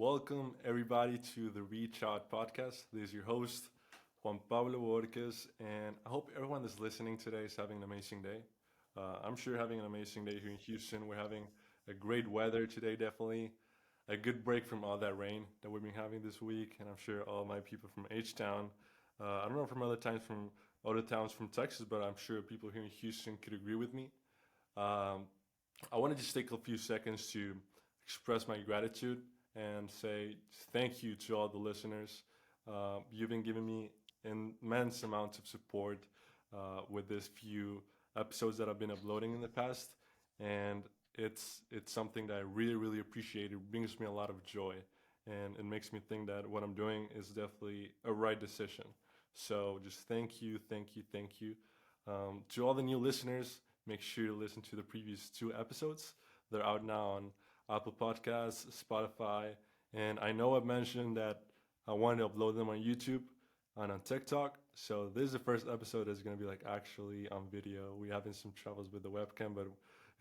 Welcome everybody to the Reach Out podcast. This is your host, Juan Pablo Borges, and I hope everyone that's listening today is having an amazing day. I'm sure having an amazing day here in Houston. We're having a great weather today, definitely. A good break from all that rain that we've been having this week, and I'm sure all my people from H-Town, I don't know from other towns from Texas, but I'm sure people here in Houston could agree with me. Um, I want to just take a few seconds to express my gratitude and say thank you to all the listeners. You've been giving me immense amounts of support with this few episodes that I've been uploading in the past, and it's something that I really appreciate. It brings me a lot of joy, and it makes me think that what I'm doing is definitely a right decision. So just thank you. To all the new listeners, make sure to listen to the previous two episodes. They're out now on Apple Podcasts, Spotify, and I know I've mentioned that I wanted to upload them on YouTube and on TikTok. So this is the first episode that's going to be like actually on video. We're having some troubles with the webcam, but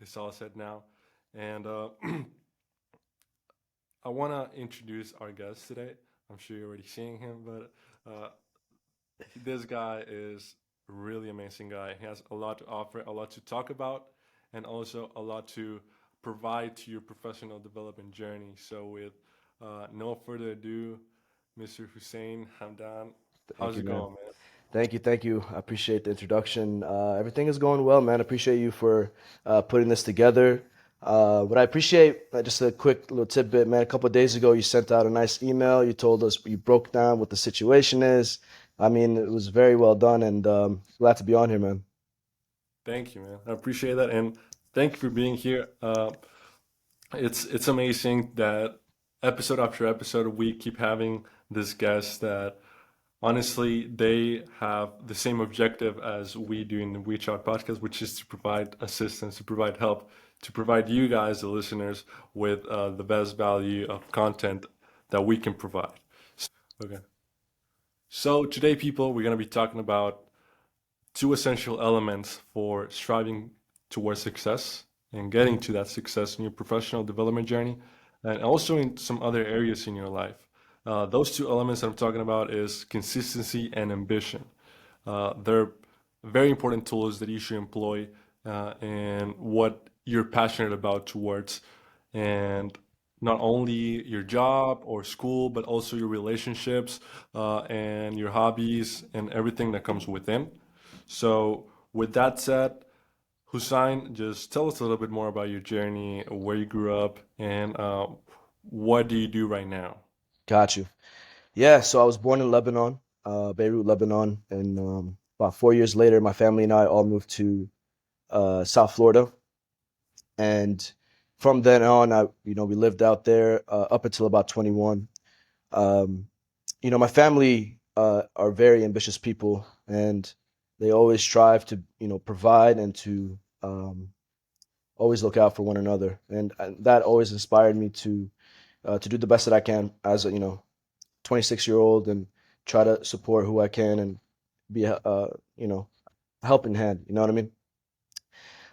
it's all set now. And I want to introduce our guest today. I'm sure you're already seeing him, but this guy is a really amazing guy. He has a lot to offer, a lot to talk about, and also a lot to provide to your professional development journey. So, with no further ado, Mr. Hussein Hamdan, Thank how's you, it man. going, man? Thank you. I appreciate the introduction. Everything is going well, man. I appreciate you for putting this together. What I appreciate, just a quick little tidbit, man. A couple of days ago, you sent out a nice email. You told us you broke down what the situation is. I mean, it was very well done, and glad to be on here, man. Thank you, man. I appreciate that, and thank you for being here. It's amazing that episode after episode we keep having this guest that honestly, they have the same objective as we do in the Reach Out podcast, which is to provide assistance, to provide help, to provide you guys, the listeners, with the best value of content that we can provide. Okay. So today, people, we're going to be talking about two essential elements for striving towards success and getting to that success in your professional development journey, and also in some other areas in your life. Those two elements that I'm talking about is consistency and ambition. They're very important tools that you should employ in what you're passionate about towards, and not only your job or school, but also your relationships and your hobbies and everything that comes within. So, with that said, Hussein, just tell us a little bit more about your journey, where you grew up, and what do you do right now? Got you. Yeah, so I was born in Lebanon, Beirut, Lebanon, and about 4 years later, my family and I all moved to South Florida. And from then on, we lived out there up until about 21. Um, my family are very ambitious people, and they always strive to, provide and to always look out for one another. And that always inspired me to do the best that I can as a, 26-year-old and try to support who I can and be you know, a helping hand. You know what I mean?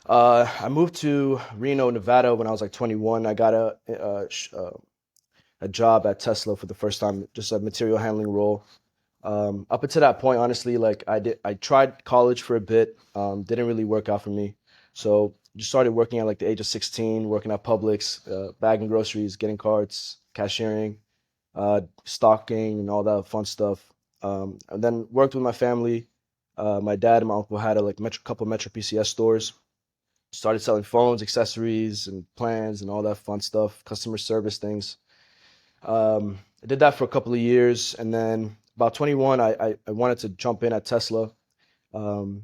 I moved to Reno, Nevada when I was like 21. I got a job at Tesla for the first time, just a material handling role. Up until that point, honestly, like I tried college for a bit, didn't really work out for me. So just started working at like the age of 16, working at Publix, bagging groceries, getting carts, cashiering, stocking, and all that fun stuff. And then worked with my family. My dad and my uncle had a like couple Metro PCS stores. Started selling phones, accessories, and plans, and all that fun stuff, customer service things. I did that for a couple of years, and then about 21, I wanted to jump in at Tesla. Um,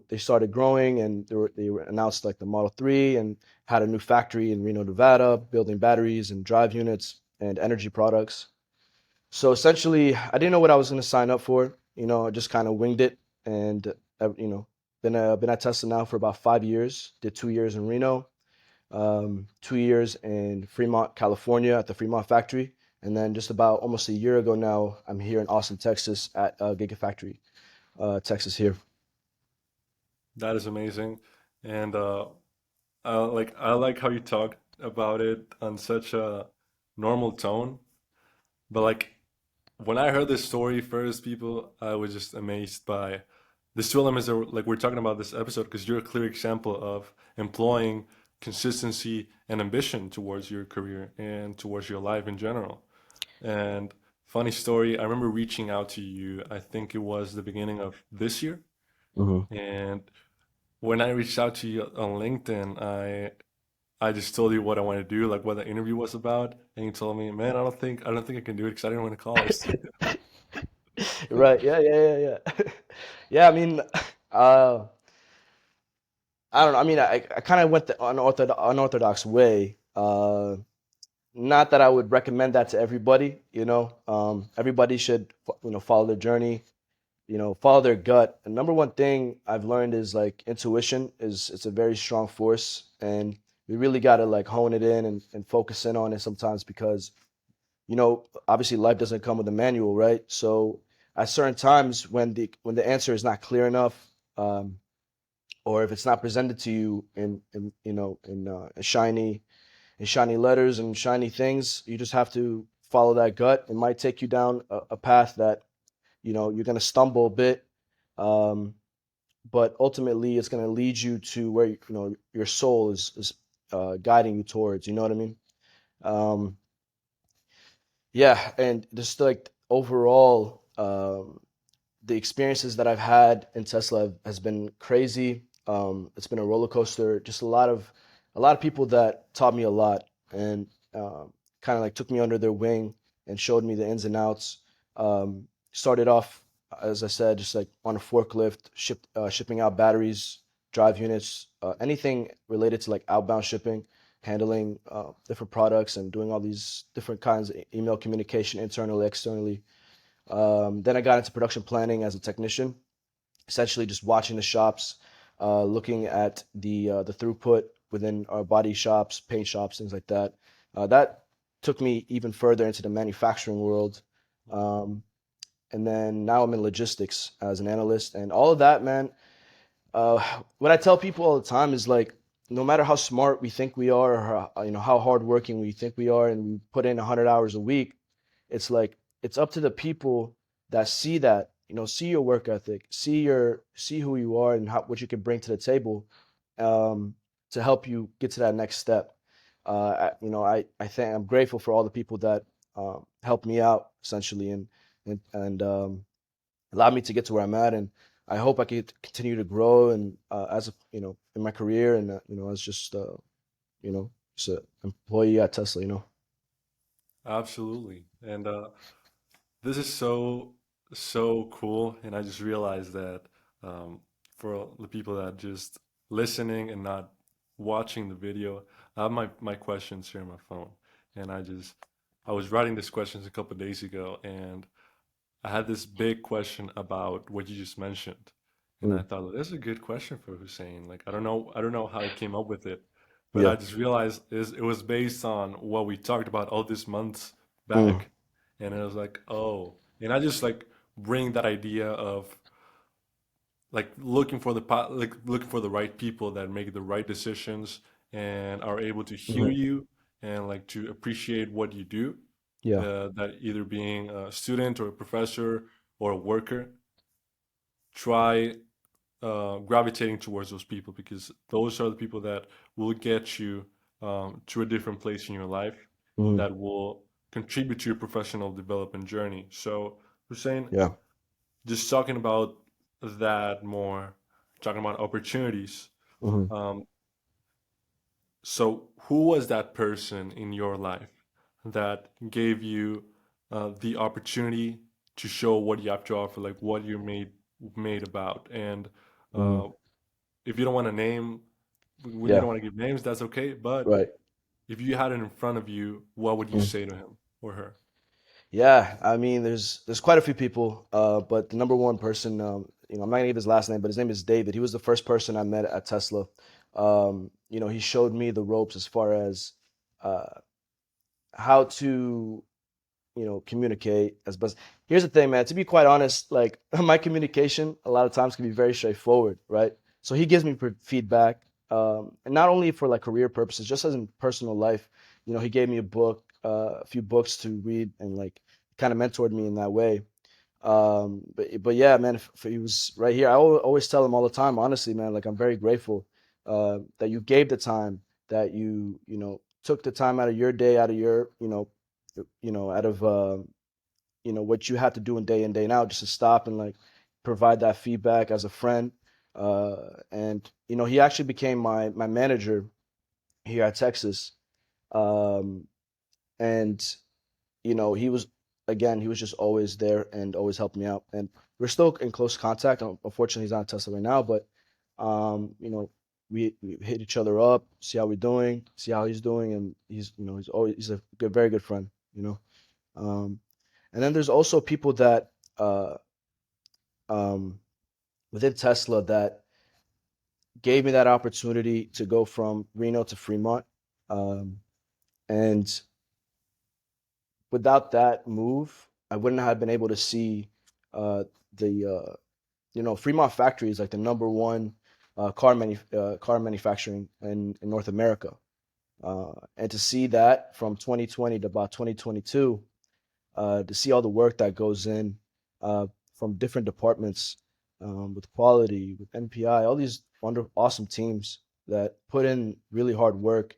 they started growing, and they were announced like the Model 3, and had a new factory in Reno, Nevada, building batteries and drive units and energy products. So essentially, I didn't know what I was going to sign up for. I just kind of winged it, and uh, you know, been at Tesla now for about 5 years. Did 2 years in Reno, 2 years in Fremont, California, at the Fremont factory, and then just about almost a year ago now, I'm here in Austin, Texas, at Gigafactory, Texas here. That is amazing, and I like how you talk about it on such a normal tone. But like when I heard this story first, people, I was just amazed by the two elements that like we're talking about this episode because you're a clear example of employing consistency and ambition towards your career and towards your life in general. And funny story, I remember reaching out to you, I think it was the beginning of this year. Hmm. And when I reached out to you on LinkedIn, I just told you what I want to do, like what the interview was about, and you told me, "Man, I don't think I can do it because I didn't want to college." Right. Yeah. Yeah. Yeah. Yeah. Yeah. I mean, uh, I don't know. I mean, I kind of went the unorthodox way. Not that I would recommend that to everybody. Everybody should follow their journey. Follow their gut. And number one thing I've learned is like intuition is it's a very strong force, and we really got to like hone it in and focus in on it sometimes because obviously life doesn't come with a manual, right? So at certain times when the answer is not clear enough, or if it's not presented to you in shiny letters and shiny things, you just have to follow that gut. It might take you down a path that you're going to stumble a bit, um, but ultimately it's going to lead you to where your soul is guiding you towards. You know what I mean? Um, yeah, and just like overall, the experiences that I've had in Tesla has been crazy. It's been a roller coaster. Just a lot of people that taught me a lot and kind of like took me under their wing and showed me the ins and outs. Started off, as I said, just like on a forklift, shipping out batteries, drive units, anything related to like outbound shipping, handling different products and doing all these different kinds of email communication internally, externally. Then I got into production planning as a technician, essentially just watching the shops, looking at the throughput within our body shops, paint shops, things like that. That took me even further into the manufacturing world. Um, and then now I'm in logistics as an analyst, and all of that, man. What I tell people all the time is like, no matter how smart we think we are, or how hardworking we think we are, and we put in 100 hours a week, it's like it's up to the people that see that, see your work ethic, see who you are and what you can bring to the table, um, to help you get to that next step. I think I'm grateful for all the people that helped me out essentially and allowed me to get to where I'm at, and I hope I can continue to grow and as a, in my career and as just just an employee at Tesla. Absolutely. And this is so cool, and I just realized that um, for the people that just listening and not watching the video, I have my questions here on my phone, and I was writing these questions a couple of days ago, and I had this big question about what you just mentioned, and I Mm, thought this is a good question for Hussein. Like I don't know how I came up with it, but yeah. I just realized it was based on what we talked about all these months Mm, back, and it was like, oh, and I just like bring that idea of like looking for the right people that make the right decisions and are able to hear hmm. you and like to appreciate what you do, Yeah. that either being a student or a professor or a worker, try gravitating towards those people because those are the people that will get you to a different place in your life Hmm. that will contribute to your professional development journey. So, Hussein, Yeah. just talking about that more, talking about opportunities. Hmm. Um, so, who was that person in your life that gave you the opportunity to show what you have to offer, like what you're made about? And Hmm. uh, if you don't want to name, you Yeah. don't want to give names, that's okay. But Right. if you had it in front of you, what would you Mm. say to him or her? Yeah. I mean, there's quite a few people, but the number one person, I'm not gonna give his last name, but his name is David. He was the first person I met at Tesla. He showed me the ropes as far as uh, how to communicate as best. Here's the thing, man. To be quite honest, like my communication a lot of times can be very straightforward, right? So he gives me feedback, and not only for like career purposes, just as in personal life. He gave me a book a few books to read, and like kind of mentored me in that way. But yeah, man, if he was right here, always tell him all the time, honestly, man, like I'm very grateful that you gave the time, that you took the time out of your day, out of your out of what you had to do in day out, just to stop and like provide that feedback as a friend. And he actually became my manager here at Texas. Um, and he was, again, he was just always there and always helped me out. And we're still in close contact. Unfortunately, he's not in Tesla right now, but um, you know, we hit each other up, see how we're doing, see how he's doing, and he's a very good friend. Um, and then there's also people that uh, um, within Tesla that gave me that opportunity to go from Reno to Fremont. Um, and without that move, I wouldn't have been able to see the Fremont factory is like the number one car manufacturing in North America. And to see that from 2020 to about 2022, to see all the work that goes in from different departments, with quality, with NPI, all these awesome teams that put in really hard work,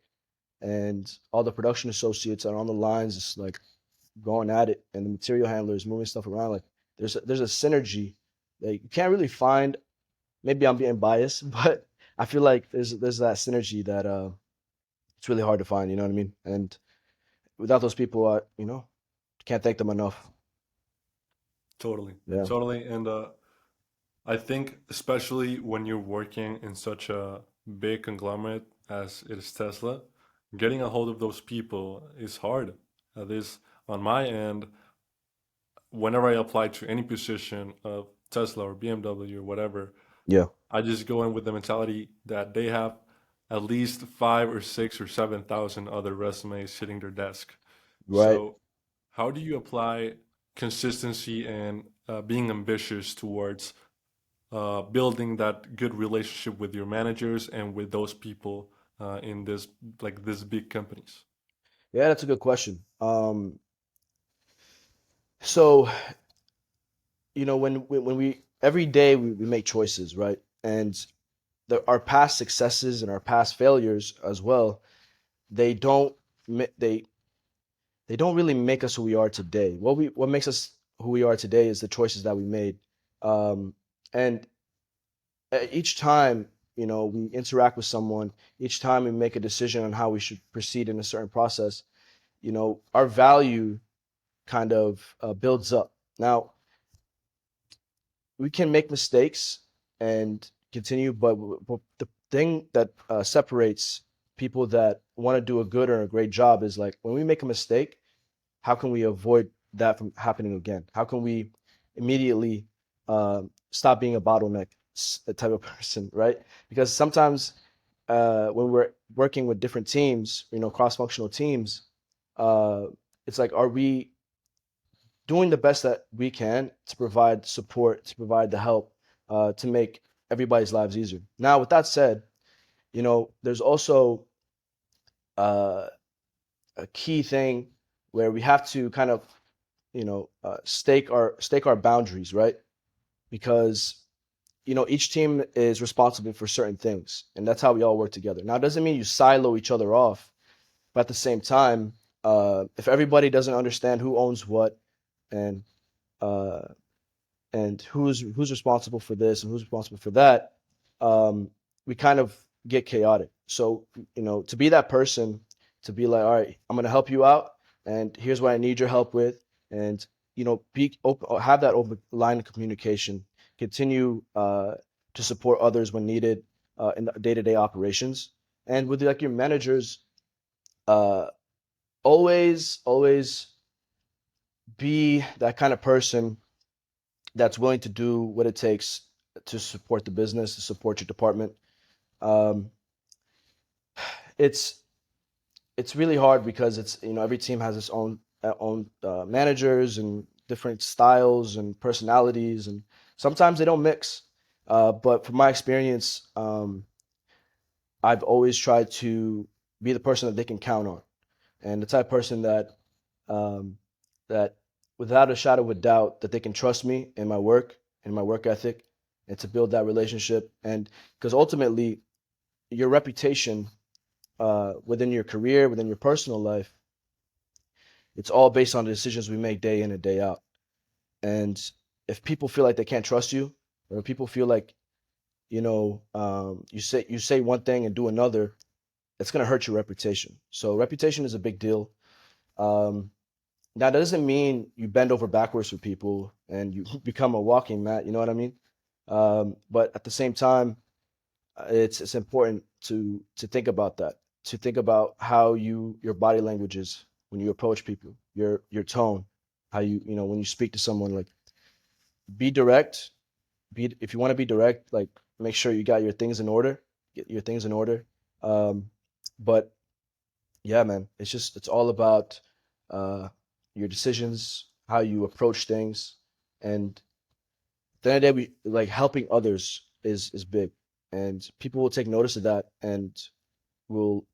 and all the production associates are on the lines, just like going at it, and the material handlers moving stuff around. Like there's a synergy that you can't really find. Maybe I'm being biased, but I feel like there's that synergy that it's really hard to find. You know what I mean? And without those people, can't thank them enough. Totally, Yeah, totally. And I think especially when you're working in such a big conglomerate as it is Tesla, getting a hold of those people is hard. At least on my end, whenever I apply to any position of Tesla or BMW or whatever, yeah, I just go in with the mentality that they have at least five or six or 7,000 other resumes hitting their desk. right. So, how do you apply consistency and being ambitious towards building that good relationship with your managers and with those people in this big companies? Yeah, that's a good question. So when we every day we make choices, right? And our past successes and our past failures as well, they don't they don't really make us who we are today. What makes us who we are today is the choices that we made. And each time we interact with someone, each time we make a decision on how we should proceed in a certain process, our value kind of builds up. Now, we can make mistakes and continue, but the thing that separates people that want to do a good or a great job is like when we make a mistake, how can we avoid that from happening again? How can we immediately stop being a bottleneck type of person, right? Because sometimes when we're working with different teams, cross-functional teams, uh, it's like, are we doing the best that we can to provide support, to provide the help, to make everybody's lives easier? Now, with that said, there's also uh, a key thing where we have to kind of stake our boundaries, right? Because each team is responsible for certain things, and that's how we all work together. Now, it doesn't mean you silo each other off, but at the same time, if everybody doesn't understand who owns what, and uh, who's responsible for this and who's responsible for that, um, we kind of get chaotic. So, to be that person, to be like, all right, I'm gonna help you out, and here's what I need your help with, and be open, have that open line of communication, continue to support others when needed in the day-to-day operations, and with like your managers, uh, always be that kind of person that's willing to do what it takes to support the business, to support your department. Um, it's it's really hard because it's every team has its own managers and different styles and personalities, and sometimes they don't mix. But from my experience, I've always tried to be the person that they can count on, and the type of person um, that without a shadow of a doubt that they can trust me in my work ethic, and to build that relationship. And because ultimately, your reputation within your career, within your personal life, it's all based on the decisions we make day in and day out. And if people feel like they can't trust you, or if people feel like you say one thing and do another, it's gonna hurt your reputation. So reputation is a big deal. Um, Now that doesn't mean you bend over backwards for people and you become a walking mat. You know what I mean? But at the same time, it's important to think about that, to think about how your body language is when you approach people, your tone, how when you speak to someone, like be direct. Be if you want to be direct, like make sure you got your things in order, get your things in order. Um, but yeah, man, it's all about uh, your decisions, how you approach things, and at the end of the day, we like helping others is big, and people will take notice of that, and will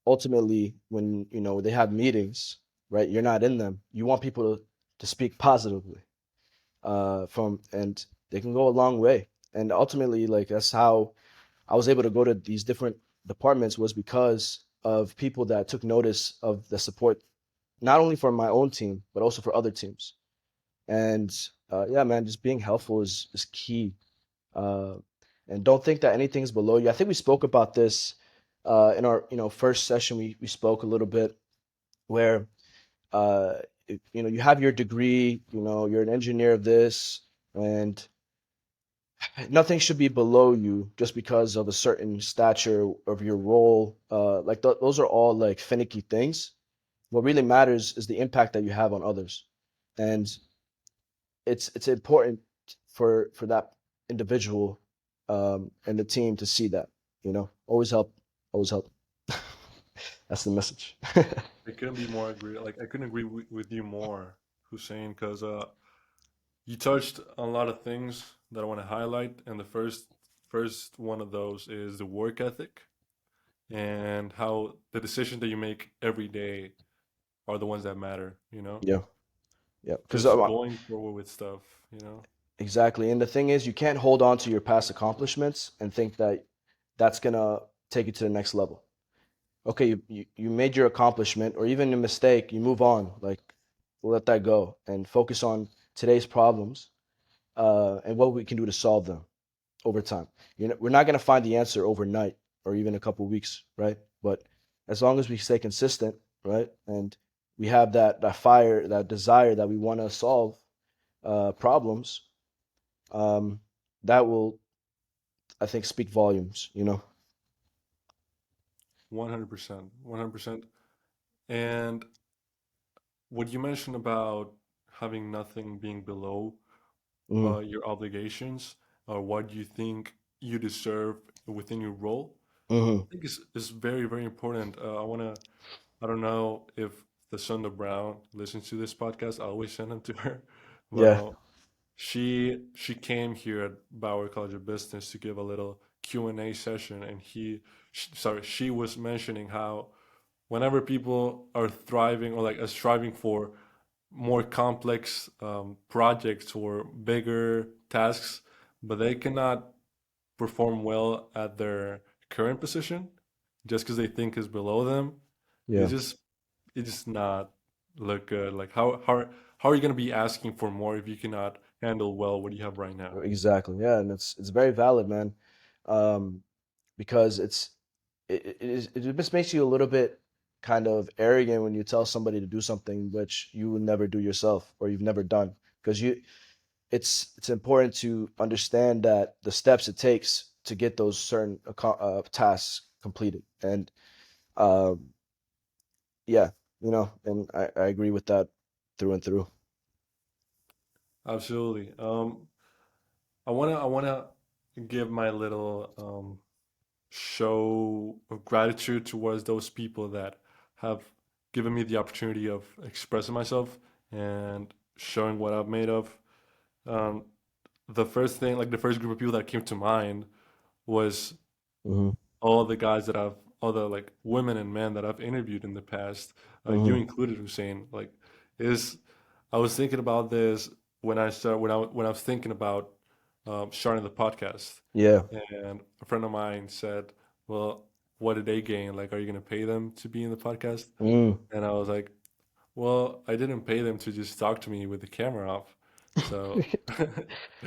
ultimately, when they have meetings, right? You're not in them. You want people to speak positively, from and they can go a long way, and ultimately, like that's how I was able to go to these different departments, was because of people that took notice of the support, not only for my own team but also for other teams. And yeah, man, just being helpful is key. Uh, and don't think that anything's below you. I think we spoke about this in our first session. We spoke a little bit where you have your degree, you're an engineer of this, and nothing should be below you just because of a certain stature of your role. Like those are all like finicky things. What really matters is the impact that you have on others, and it's important for that individual and the team to see that. Always help, always help. That's the message. I couldn't be more agree. Like I couldn't agree with you more, Hussein, because you touched on a lot of things that I want to highlight, and the first one of those is the work ethic and how the decisions that you make every day are the ones that matter. Yeah, yeah. Because Just going forward with stuff. exactly, and the thing is, you can't hold on to your past accomplishments and think that that's gonna take you to the next level. Okay, you made your accomplishment or even a mistake, you move on. Like, let that go and focus on today's problems, and what we can do to solve them over time. We're not going to find the answer overnight or even a couple weeks, right? But as long as we stay consistent, right, and we have that fire, that desire that we want to solve problems, um, that will, I think, speak volumes. 100%, 100%. And what you mentioned about having nothing being below Hmm. your obligations or what you think you deserve within your role, Hmm. I think is very, very important. I don't know if the Sonda Brown listens to this podcast. I always send them to her, but Yeah, she came here at Bauer College of Business to give a little Q&A session, and she was mentioning how whenever people are thriving or like striving for more complex projects or bigger tasks, but they cannot perform well at their current position just because they think is below them. It yeah. just it just not look good. Like how are you gonna be asking for more if you cannot handle well what you have right now? Exactly. Yeah, and it's very valid, man. Um, because it just makes you a little bit kind of arrogant when you tell somebody to do something which you would never do yourself or you've never done. Because it's important to understand that the steps it takes to get those certain tasks completed. And um, yeah, and I agree with that through and through. Absolutely. I wanna give my little show of gratitude towards those people that have given me the opportunity of expressing myself and showing what I'm made of. Um, the first thing, like the first group of people that came to mind was Hmm. all the guys that I've, all the like women and men that I've interviewed in the past, you Hmm. included, Hussein, like is I was thinking about this when I start when I was thinking about starting the podcast, Yeah. and a friend of mine said, "Well, what did they gain? Like, are you going to pay them to be in the podcast?" Mm. And I was like, "Well, I didn't pay them to just talk to me with the camera off." So,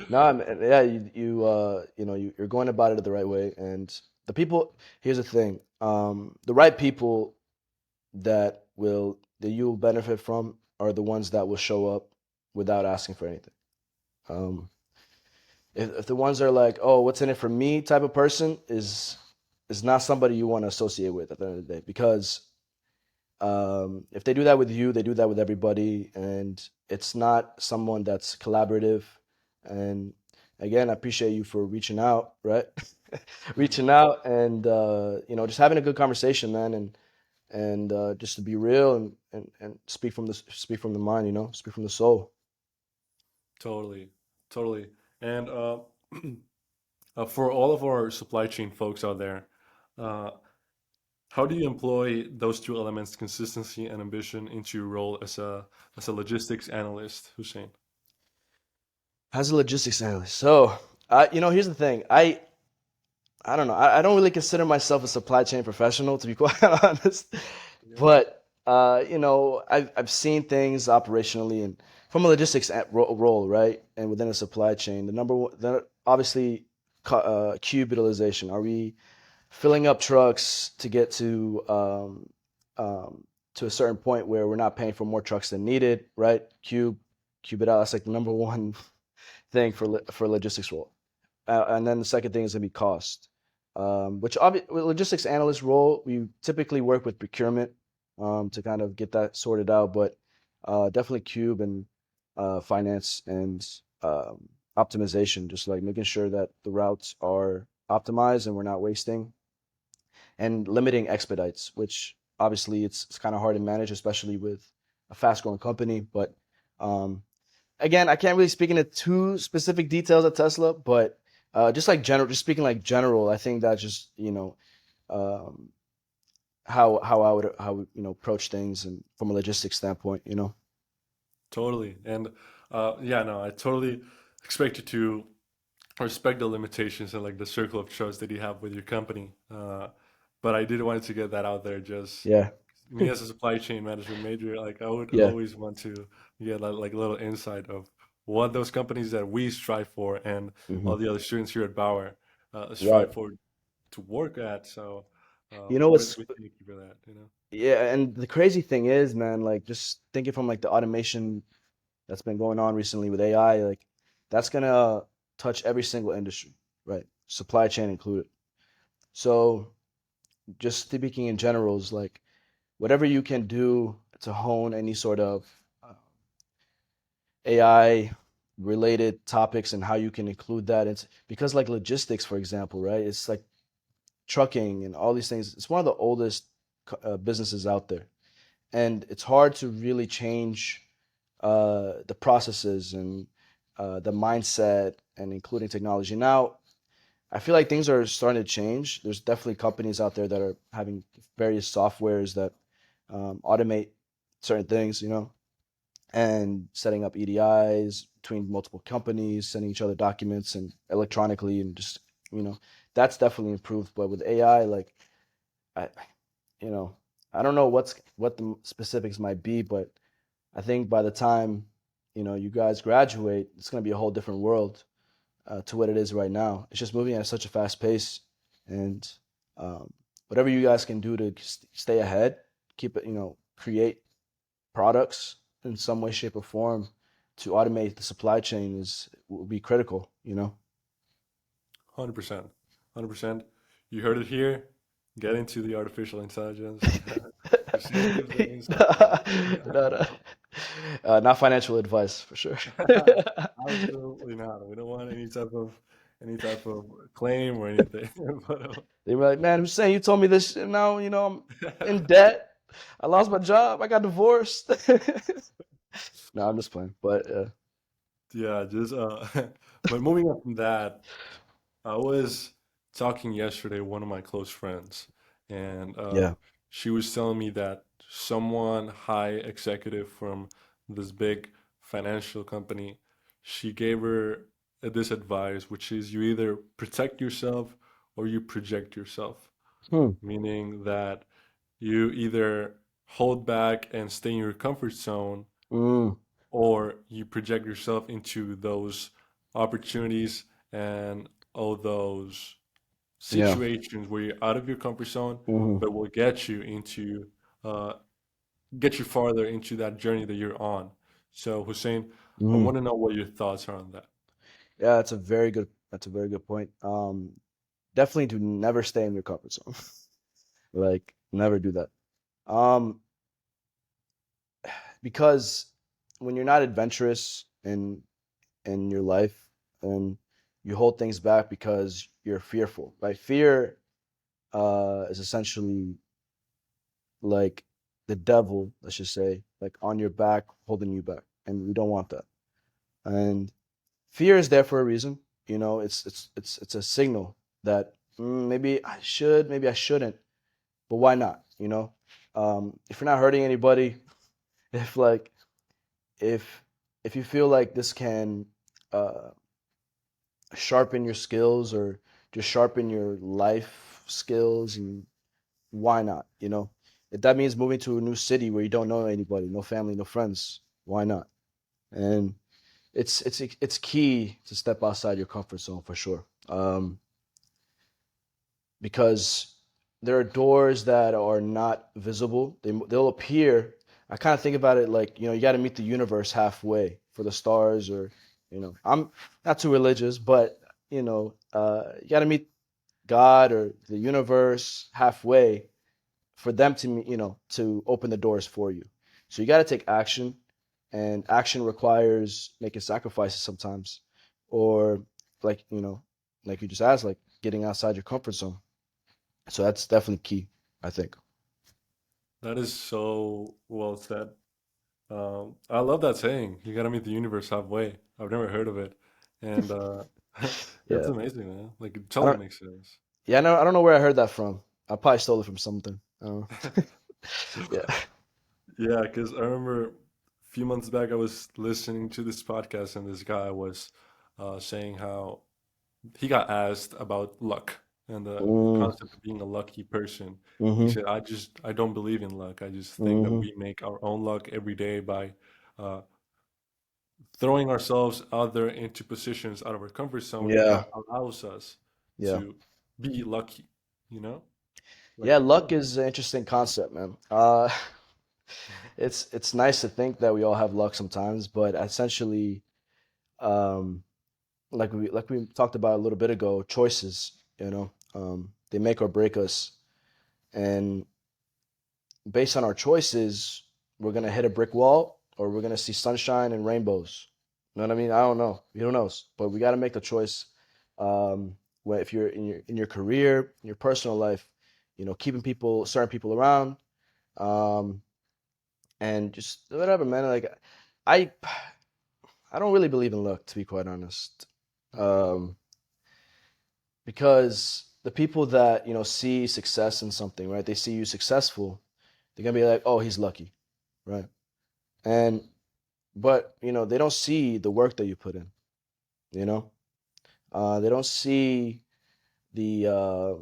No, yeah, you're going about it the right way, and the people. Here's the thing: the right people that you'll benefit from are the ones that will show up without asking for anything. Um, if the ones that are like, oh, what's in it for me type of person is not somebody you want to associate with at the end of the day, because if they do that with you, they do that with everybody, and it's not someone that's collaborative. And again, I appreciate you for reaching out, right? Reaching out and just having a good conversation, man, and just to be real and speak from the mind, speak from the soul. totally, totally. And for all of our supply chain folks out there, uh, how do you employ those two elements, consistency and ambition, into your role as a logistics analyst, Hussein? As a logistics analyst, so here's the thing. I don't know. I don't really consider myself a supply chain professional, to be quite honest. Yeah. But I've seen things operationally and from a logistics role, right? And within a supply chain, the number one, obviously, cube utilization. Are we filling up trucks to get to a certain point where we're not paying for more trucks than needed, right? Cube it out. That's like the number one thing for logistics role. And then the second thing is going to be cost, which with logistics analyst role, we typically work with procurement to kind of get that sorted out, but definitely cube and finance and optimization, just like making sure that the routes are optimized and we're not wasting, and limiting expedites, which obviously it's kind of hard to manage, especially with a fast growing company. But um, again, I can't really speak into too specific details at Tesla, but just speaking like general, I think that's just um, how I would approach things and from a logistics standpoint. Totally. And yeah, no, I totally expect you to respect the limitations and like the circle of trust that you have with your company. But I did want to get that out there. Just Yeah, me as a supply chain management major, like I would yeah, always want to get like a little insight of what those companies that we strive for and hmm all the other students here at Bauer right. strive for to work at. So You know what's we thank you for that. You know, Yeah, and the crazy thing is, man, like just thinking from like the automation that's been going on recently with AI, like that's gonna touch every single industry, right? Supply chain included. So just speaking in generals, like whatever you can do to hone any sort of AI related topics and how you can include that. It's because like logistics, for example, right? It's like trucking and all these things. It's one of the oldest businesses out there, and it's hard to really change the processes and the mindset and including technology. Now, I feel like things are starting to change. There's definitely companies out there that are having various softwares that automate certain things, and setting up EDIs between multiple companies, sending each other documents and electronically, and just you know that's definitely improved. But with AI, like I, you know, I don't know what the specifics might be, but I think by the time you guys graduate, it's going to be a whole different world to what it is right now. It's just moving at such a fast pace, and um, whatever you guys can do to stay ahead, keep it, create products in some way, shape, or form to automate the supply chain is will be critical. 100%, 100%. You heard it here. Get into the artificial intelligence. Hussein gives the insight, man. No, no. Not financial advice for sure. Absolutely not. We don't want any type of claim or anything. But, They were like, "Man, Hussein, you told me this, and now I'm in debt. I lost my job. I got divorced." No, I'm just playing. But yeah, just but moving on from that, I was talking yesterday with one of my close friends, and Yeah. she was telling me that someone high executive from this big financial company, she gave her this advice, which is you either protect yourself or you project yourself, Hmm. meaning that you either hold back and stay in your comfort zone Mm. or you project yourself into those opportunities and all those Yeah. situations where you're out of your comfort zone, Hmm. but will uh, get you farther into that journey that you're on. So, Hussein, I Hmm. want to know what your thoughts are on that. Yeah, that's a very good point. Definitely do never stay in your comfort zone. Like, never do that. Um, because when you're not adventurous in your life and you hold things back because you're fearful, right? Fear is essentially like the devil, let's just say, like on your back, holding you back, and we don't want that. And fear is there for a reason. You know, it's a signal that maybe I should, maybe I shouldn't, but why not? You know, if you're not hurting anybody, if like if if you feel like this can uh, sharpen your skills or just sharpen your life skills, and why not? You know, if that means moving to a new city where you don't know anybody, no family, no friends, why not? And it's key to step outside your comfort zone for sure. Because there are doors that are not visible. They'll appear. I kind of think about it like, you got to meet the universe halfway for the stars, or, I'm not too religious, but you got to meet God or the universe halfway for them to to open the doors for you. So you got to take action, and action requires making sacrifices sometimes, or like like you just asked, like getting outside your comfort zone. So that's definitely key, I think. That is so well said. I love that saying. You gotta meet the universe halfway. I've never heard of it, and that's Yeah. amazing, man. Like it I totally don't makes sense. yeah, no, I don't know where I heard that from. I probably stole it from something. I don't know. Yeah. Yeah, because I remember a few months back I was listening to this podcast and this guy was saying how he got asked about luck and the Mm, concept of being a lucky person. He mm-hmm. said, I don't believe in luck. I just think that Mm-hmm. we make our own luck every day by uh, throwing ourselves out there into positions out of our comfort zone Yeah. that allows us Yeah. to be lucky, you know? Yeah, Like, luck is an interesting concept, man. It's nice to think that we all have luck sometimes, but essentially, um, like we talked about a little bit ago, choices, they make or break us. And based on our choices, we're gonna hit a brick wall or we're gonna see sunshine and rainbows. You know what I mean? I don't know. Who knows? But we got to make the choice. If you're in your career, in your personal life, keeping certain people around, um, and just whatever, man. Like, I I don't really believe in luck, to be quite honest, um, because the people that see success in something, right? They see you successful, they're gonna be like, oh, he's lucky, right? And but they don't see the work that you put in. You know, they don't see the uh,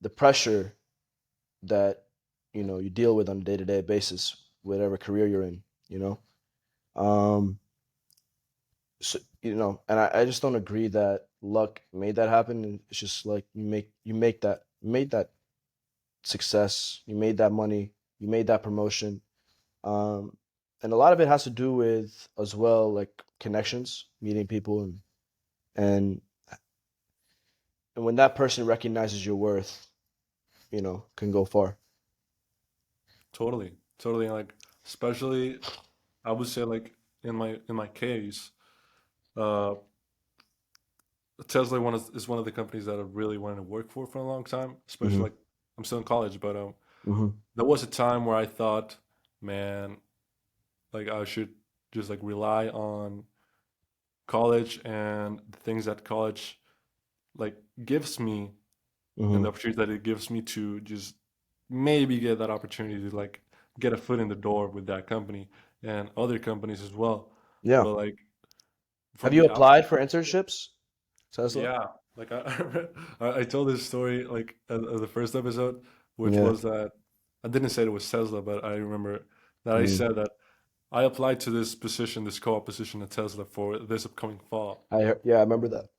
the pressure that you deal with on a day to day basis, whatever career you're in. You know, um, so and I just don't agree that luck made that happen. And it's just like you made that success, you made that money, you made that promotion, um, and a lot of it has to do with as well like connections, meeting people, and and when that person recognizes your worth, can go far. totally, totally. Like, especially, I would say, like, in my case, uh, Tesla is one of the companies that I really wanted to work for a long time. Especially Hmm. like I'm still in college, but Hmm. there was a time where I thought, man, like I should just like rely on college and the things that college like gives me, and Hmm. the opportunity that it gives me to just maybe get that opportunity to like get a foot in the door with that company and other companies as well. Yeah. But like Have from you the outside, applied for internships, Tesla? yeah, like I told this story like at the first episode, which Yeah. was that I didn't say it was Tesla, but I remember that I Mm. said that I applied to this position, this co-op position at Tesla for this upcoming fall. Yeah, I remember that.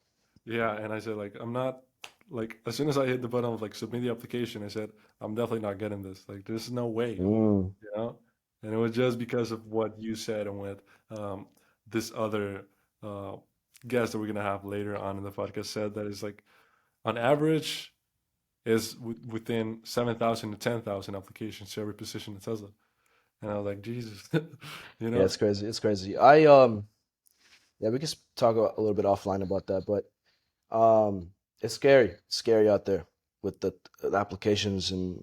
Yeah, and I said like I'm not like as soon as I hit the button of like submit the application, I said I'm definitely not getting this. Like there's no way, Mm. you know? And it was just because of what you said and what um, this other uh, guest that we're gonna have later on in the podcast said that is like on average is within 7,000 to 10,000 applications to every position at Tesla. And I was like, Jesus, you Yeah, know? it's crazy. It's crazy. Yeah, we can talk a little bit offline about that, but it's scary. It's scary out there with the applications and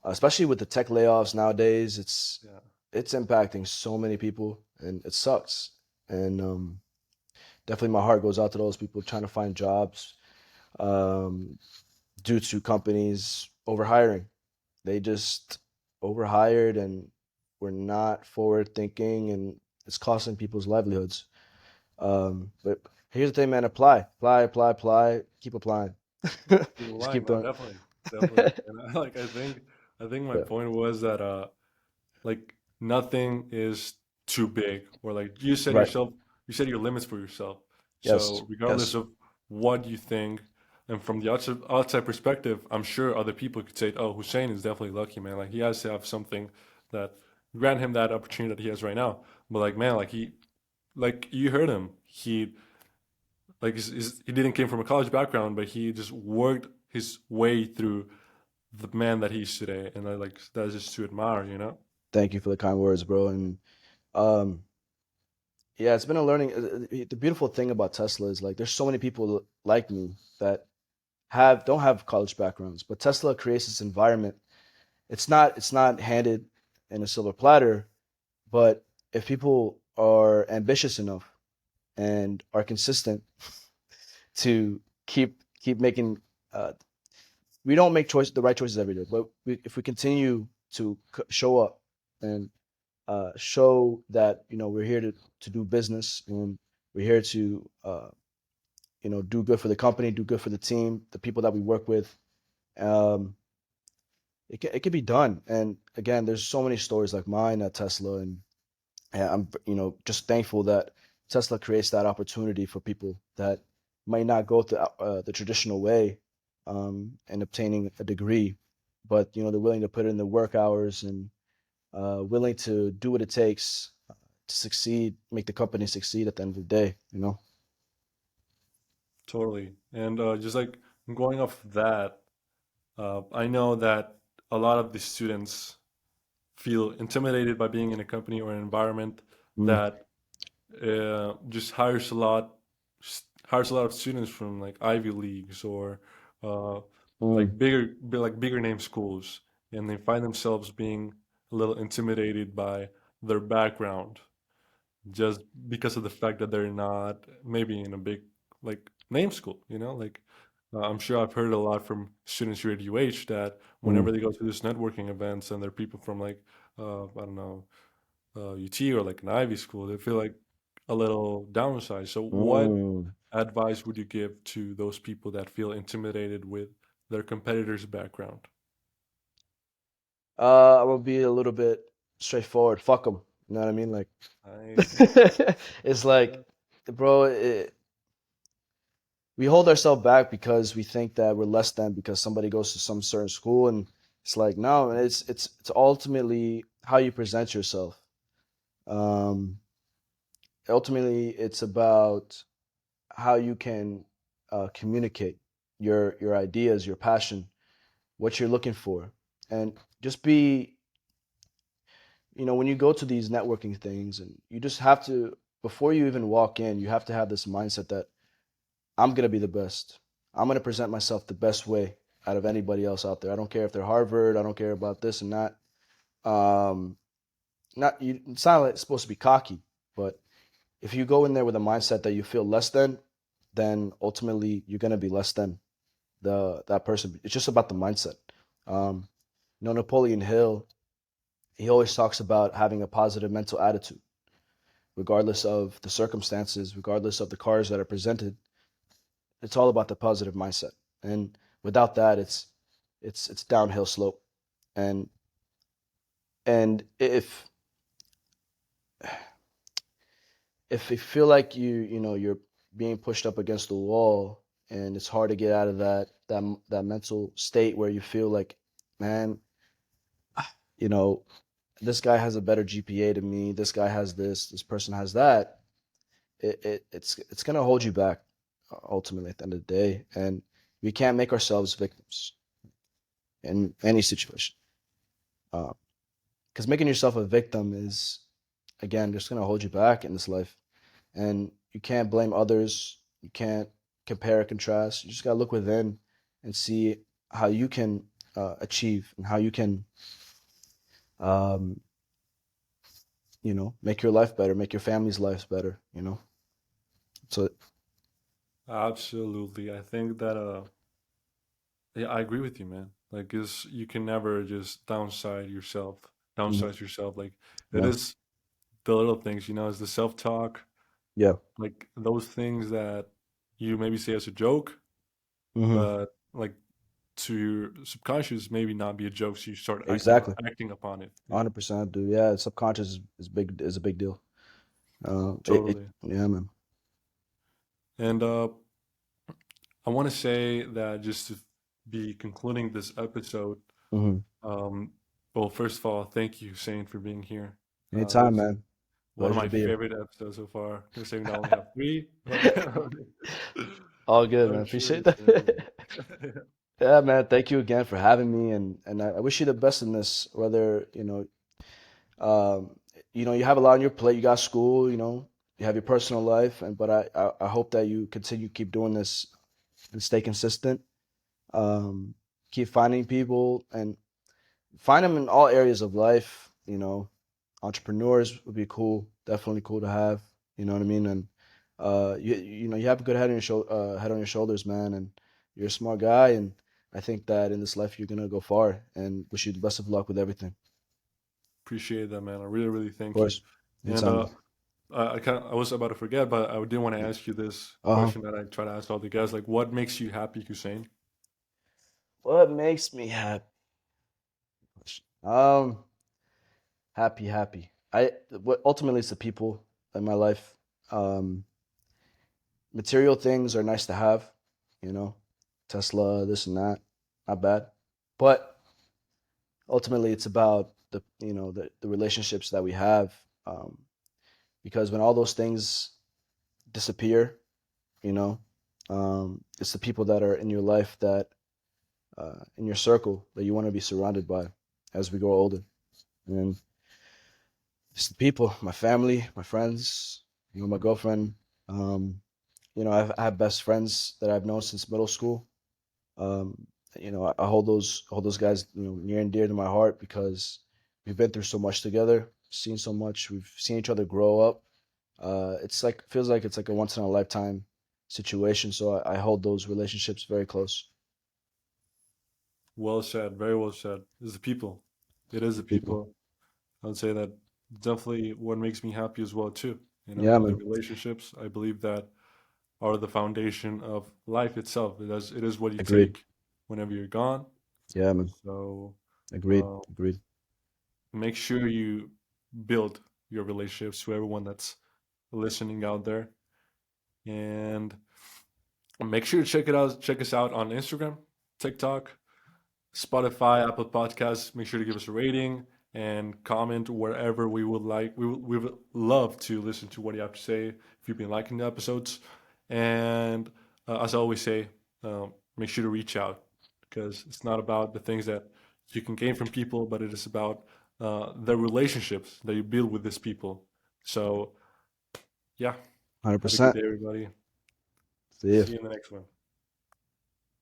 especially with the tech layoffs nowadays. Yeah, It's impacting so many people, and it sucks. And definitely, my heart goes out to those people trying to find jobs um, due to companies overhiring. They just overhired and were not forward thinking, and it's costing people's livelihoods. But here's the thing, man: apply, keep applying. keep Just lying. keep No, doing. definitely, definitely. And like I think my Yeah, point was that like nothing is too big or like right. you set your limits for yourself. Yes. So regardless Yes. of what you think, and from the outside perspective, I'm sure other people could say, oh, Hussein is definitely lucky, man. Like he has to have something that grant him that opportunity that he has right now. But like man, like he like you heard him, he like he didn't came from a college background, but he just worked his way through the man that he is today, and I like that's just to admire, you know. Thank you for the kind words, bro. And um, yeah, it's been a learning. The beautiful thing about Tesla is like there's so many people like me that have don't have college backgrounds, but Tesla creates this environment. It's not handed in a silver platter, but if people are ambitious enough and are consistent to keep making we don't make the right choices every day, but if we continue to show up and show that we're here to do business and we're here to do good for the company, do good for the team, the people that we work with. Um, it can be done. And again, there's so many stories like mine at Tesla, and I'm just thankful that Tesla creates that opportunity for people that might not go the traditional way and obtaining a degree, but they're willing to put in the work hours and willing to do what it takes to succeed, make the company succeed at the end of the day. Totally. And just like going off that, I know that a lot of the students feel intimidated by being in a company or an environment Mm, that just hires a lot of students from like Ivy Leagues or uh, mm, like bigger name schools, and they find themselves being a little intimidated by their background just because of the fact that they're not maybe in a big like name school, you know, like I'm sure I've heard a lot from students here at UH that whenever mm, they go to these networking events and they're people from like I don't know UT or like an Ivy school, they feel like a little downsized. So what mm. advice would you give to those people that feel intimidated with their competitor's background? I'm gonna be a little bit straightforward. Fuck them. You know what I mean? Like, Nice, it's like, bro, we hold ourselves back because we think that we're less than because somebody goes to some certain school, and it's like, no, it's ultimately how you present yourself. Um, ultimately, it's about how you can communicate your ideas, your passion, what you're looking for, and just be when you go to these networking things, and you just have to, before you even walk in, you have to have this mindset that I'm going to be the best. I'm going to present myself the best way out of anybody else out there. I don't care if they're Harvard. I don't care about this and that. Um, not you, it's not like it's supposed to be cocky, but if you go in there with a mindset that you feel less than, then ultimately you're gonna be less than the that person. It's just about the mindset. Um, Napoleon Hill, he always talks about having a positive mental attitude, regardless of the circumstances, regardless of the cards that are presented. It's all about the positive mindset, and without that, it's downhill slope. And if you feel like you're being pushed up against the wall, and it's hard to get out of that mental state where you feel like, man, you know, this guy has a better GPA than me, this guy has this person has that, it's gonna hold you back ultimately at the end of the day. And we can't make ourselves victims in any situation, because making yourself a victim is, again, just gonna hold you back in this life. And you can't blame others. You can't compare and contrast. You just gotta look within and see how you can achieve, and how you can, um, make your life better, make your family's lives better. So Absolutely. I think that yeah, I agree with you, man. Like, is you can never just mhm, downsize yourself. Like, it yeah, is the little things, is the self-talk, yeah, like those things that you maybe say as a joke, hmm, but like to your subconscious, maybe not be a joke, so you start exactly, acting upon it. Yeah, 100% do. Yeah, subconscious is a big deal. totally. Yeah, man. And I want to say that just to be concluding this episode, Hmm. um, well, first of all, thank you, Hussein, for being here. Anytime, This is man. one of Pleasure my to be here. favorite episodes so far, considering that I only have three. But All good, man. I'm sure Appreciate it's gonna be. that. Yeah, man. Thank you again for having me, and I wish you the best in this. Whether um, you have a lot on your plate. You got school. You have your personal life, and but I hope that you continue keep doing this and stay consistent. Um, Keep finding people and find them in all areas of life. Entrepreneurs would be cool, definitely cool to have. You know what I mean? And you have a good head on your shoulders, man, and you're a smart guy. And I think that in this life you're gonna go far. And wish you the best of luck with everything. Appreciate that, man. I really, really Of thank you. course, And anytime. I was about to forget, but I did want to ask you this Uh huh. question that I try to ask all the guys. Like, what makes you happy, Hussein? What makes me happy? Um, happy. What ultimately it's the people in my life. Um, Material things are nice to have, you know, Tesla, this and that, not bad. But ultimately, it's about the relationships that we have. Um, because when all those things disappear, you know, it's the people that are in your life that in your circle that you want to be surrounded by as we grow older. And it's the people, my family, my friends, my girlfriend. Um, I have best friends that I've known since middle school. Um, I hold those guys, near and dear to my heart because we've been through so much together, seen so much. We've seen each other grow up. It's like feels like it's like a once in a lifetime situation. So I hold those relationships very close. Well said. Very well said. It's the people. It is the People. people. I would say that definitely what makes me happy as well too. Yeah, The man. relationships I believe that are the foundation of life itself. It is what you Agreed. take whenever you're gone. Yeah, man. So Agreed. uh, Agreed. make sure you build your relationships to everyone that's listening out there, and make sure to check it out. Check us out on Instagram, TikTok, Spotify, Apple Podcasts. Make sure to give us a rating and comment wherever we would like. We would love to listen to what you have to say if you've been liking the episodes. And as I always say, make sure to reach out because it's not about the things that you can gain from people, but it is about the relationships that you build with these people. So yeah, have a good 100%. day, everybody. See ya. See you in the next one.